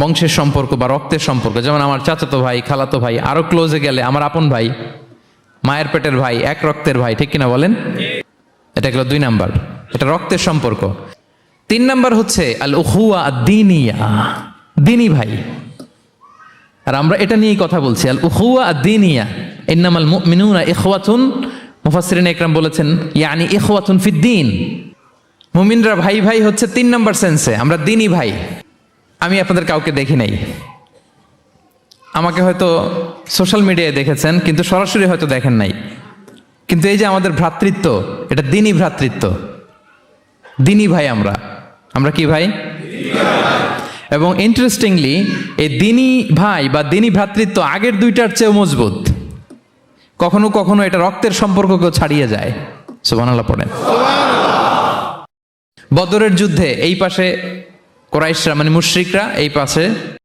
বংশের সম্পর্ক বা রক্তের সম্পর্ক, যেমন আমার চাচাতো ভাই, খালাতো ভাই, আরো ক্লোজে গেলে আমার আপন ভাই, মায়ের পেটের ভাই, এক রক্তের ভাই, ঠিক কিনা বলেন? এটা গেল 2 নাম্বার, এটা রক্তের সম্পর্ক। 3 নাম্বার হচ্ছে আল উখুয়া আদ-দীনিয়া, দিনী ভাই। আর আমরা এটা নিয়েই কথা বলছি, আল উখুয়া আদ-দীনিয়া, ইন্নামাল মুমিনুনা ইখওয়াতুন। মুফাসসিরিন ইকরাম বলেছেন ইয়ানি ইখওয়াতুন ফিদ-দীন। মুমিনরা ভাই ভাই হচ্ছে 3 নাম্বার সেন্সে, আমরা দিনী ভাই। আমি আপনাদের কাউকে দেখি নাই, আমাকে হয়তো সোশ্যাল মিডিয়ায় দেখেছেন, কিন্তু সরাসরি হয়তো দেখেন নাই। কিন্তু এই যে আমাদের ভ্রাতৃত্ব, এটা দিনী ভ্রাতৃত্ব, দিনী ভাই। আমরা কি ভাই? এবং ইন্টারেস্টিংলি এই দিনী ভাই বা দিনী ভ্রাতৃত্ব আগের 2টার চেয়েও মজবুত। কখনো কখনো এটা রক্তের সম্পর্ককেও ছাড়িয়ে যায়। সুবহানাল্লাহ পড়েন। বদরের যুদ্ধে এই পাশে কুরাইশরা মানে মুশরিকরা, এই পাশে